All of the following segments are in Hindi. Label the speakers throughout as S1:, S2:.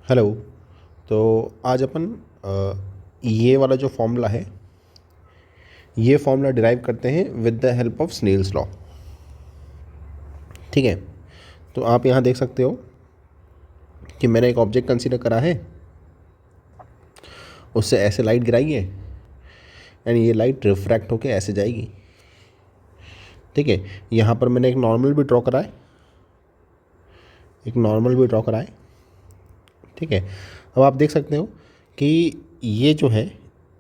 S1: हेलो। तो आज अपन ये वाला जो फॉर्मूला है ये फॉर्मूला डिराइव करते हैं with the help of Snell's law. ठीक है, तो आप यहाँ देख सकते हो कि मैंने एक ऑब्जेक्ट कंसीडर करा है, उससे ऐसे लाइट गिराई है एंड ये लाइट रिफ्रैक्ट होके ऐसे जाएगी। ठीक है, यहाँ पर मैंने एक नॉर्मल भी ड्रॉ करा है, ठीक है। अब आप देख सकते हो कि ये जो है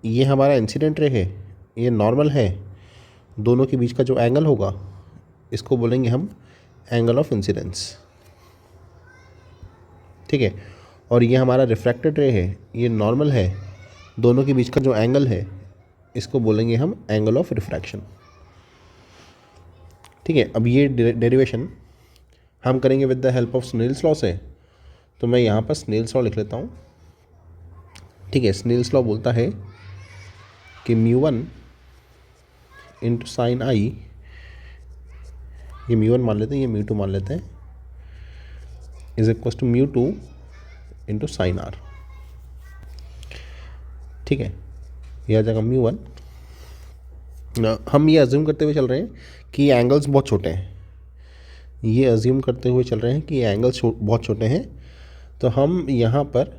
S1: ये हमारा इंसिडेंट रे है, ये नॉर्मल है, दोनों के बीच का जो एंगल होगा इसको बोलेंगे हम एंगल ऑफ इंसिडेंस। ठीक है, और ये हमारा रिफ्रैक्टेड रे है, ये नॉर्मल है, दोनों के बीच का जो एंगल है इसको बोलेंगे हम एंगल ऑफ रिफ्रैक्शन। ठीक है, अब ये डेरिवेशन हम करेंगे with the help of Snell's law से। तो मैं यहाँ पर स्नेल्स लॉ लिख लेता हूँ। ठीक है, स्नेल्स लॉ बोलता है कि μ1 इंटू साइन आई, ये μ1 मान लेते हैं, ये μ2 मान लेते हैं, is equal to μ2 into sine R. ठीक है, यह आ जाएगा μ1। हम ये अज्यूम करते हुए चल रहे हैं कि ये एंगल्स बहुत छोटे हैं, ये अज्यूम करते हुए चल रहे हैं कि ये एंगल्स बहुत छोटे हैं। तो हम यहाँ पर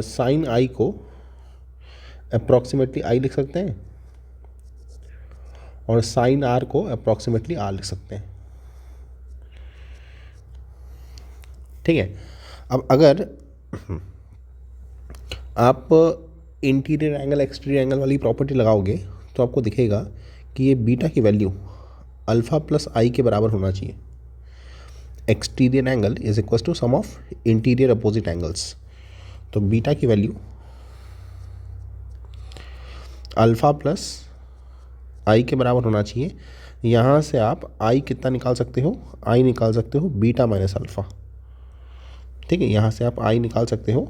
S1: साइन आई को अप्रॉक्सीमेटली आई लिख सकते हैं और साइन आर को अप्रॉक्सीमेटली आर लिख सकते हैं। ठीक है, अब अगर आप इंटीरियर एंगल एक्सटीरियर एंगल वाली प्रॉपर्टी लगाओगे तो आपको दिखेगा कि ये बीटा की वैल्यू अल्फ़ा प्लस आई के बराबर होना चाहिए। Exterior angle is equal to sum of interior opposite angles. तो बीटा की वैल्यू अल्फ़ा प्लस आई के बराबर होना चाहिए। यहाँ से आप आई कितना निकाल सकते हो, आई निकाल सकते हो बीटा माइनस अल्फ़ा। ठीक है, यहाँ से आप आई निकाल सकते हो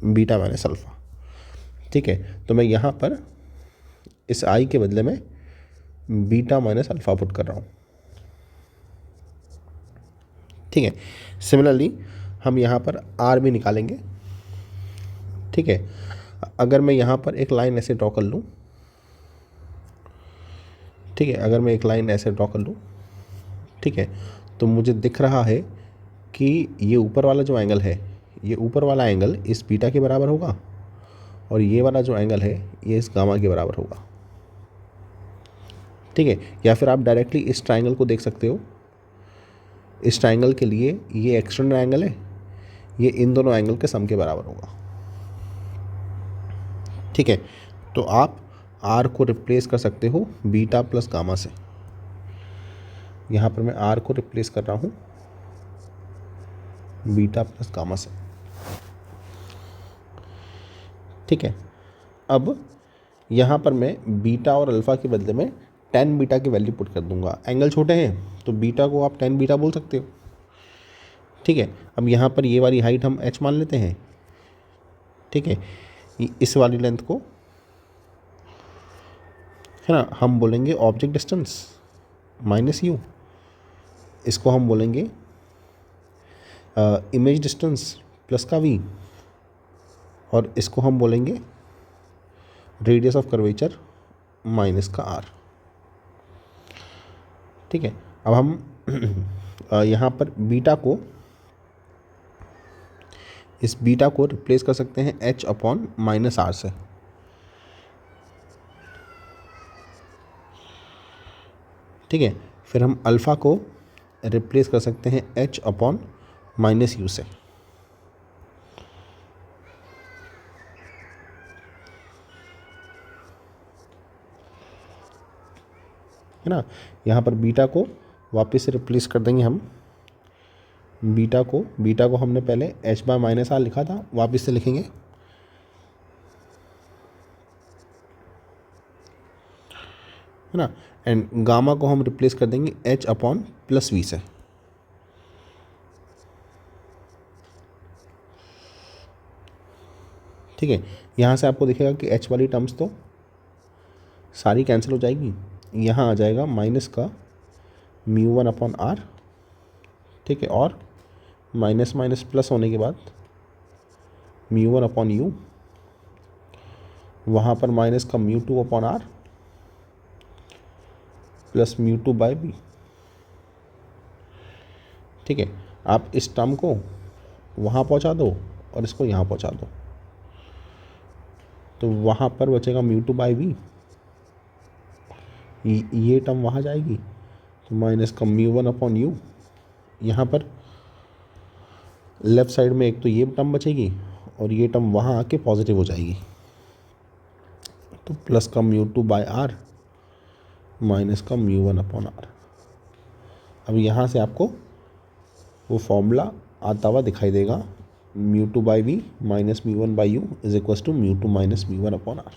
S1: बीटा माइनस अल्फ़ा। ठीक है, तो मैं यहाँ पर इस आई के बदले में बीटा माइनस अल्फ़ा पुट कर रहा हूँ। ठीक है, सिमिलरली हम यहाँ पर आर भी निकालेंगे। ठीक है, अगर मैं यहाँ पर एक लाइन ऐसे ड्रॉ कर लूँ, ठीक है, अगर मैं एक लाइन ऐसे ड्रॉ कर लूँ, ठीक है, तो मुझे दिख रहा है कि ये ऊपर वाला जो एंगल है, ये ऊपर वाला एंगल इस बीटा के बराबर होगा और ये वाला जो एंगल है ये इस गामा के बराबर होगा। ठीक है, या फिर आप डायरेक्टली इस ट्राइंगल को देख सकते हो। इस ट्राइंगल के लिए ये एक्सटर्नल एंगल है, ये इन दोनों एंगल के सम के बराबर होगा। ठीक है, तो आप आर को रिप्लेस कर सकते हो बीटा प्लस गामा से। यहाँ पर मैं आर को रिप्लेस कर रहा हूँ बीटा प्लस गामा से। ठीक है, अब यहाँ पर मैं बीटा और अल्फ़ा के बदले में टेन बीटा की वैल्यू पुट कर दूंगा। एंगल छोटे हैं तो बीटा को आप टेन बीटा बोल सकते हो। ठीक है, अब यहाँ पर ये वाली हाइट हम h मान लेते हैं। ठीक है, इस वाली लेंथ को है ना हम बोलेंगे ऑब्जेक्ट डिस्टेंस माइनस यू, इसको हम बोलेंगे इमेज डिस्टेंस प्लस का v, और इसको हम बोलेंगे रेडियस ऑफ कर्वेचर माइनस का r। ठीक है, अब हम यहाँ पर इस बीटा को रिप्लेस कर सकते हैं h अपॉन माइनस आर से। ठीक है, फिर हम अल्फ़ा को रिप्लेस कर सकते हैं h अपॉन माइनस यू से। है ना, यहाँ पर बीटा को वापस से रिप्लेस कर देंगे हम। बीटा को हमने पहले h बाय माइनस आर लिखा था, वापस से लिखेंगे। है ना, एंड गामा को हम रिप्लेस कर देंगे h अपॉन प्लस वी से। ठीक है, यहाँ से आपको दिखेगा कि h वाली टर्म्स तो सारी कैंसिल हो जाएगी, यहाँ आ जाएगा माइनस का μ1 अपॉन आर। ठीक है, और माइनस माइनस प्लस होने के बाद म्यू वन अपॉन यू, वहाँ पर माइनस का mu two upon R plus mu two by B. ठीक है, आप इस टर्म को वहाँ पहुँचा दो और इसको यहाँ पहुँचा दो, तो वहाँ पर बचेगा म्यू टू बाई बी, ये टर्म वहाँ जाएगी तो माइनस का म्यू वन अपॉन यू, यहाँ पर लेफ्ट साइड में एक तो ये टर्म बचेगी और ये टर्म वहाँ आके पॉजिटिव हो जाएगी, तो प्लस का mu two by R minus का म्यू वन अपॉन आर। अब यहाँ से आपको वो फॉर्मूला आता हुआ दिखाई देगा, mu two by V minus mu one by U is equals to mu two minus mu one upon are.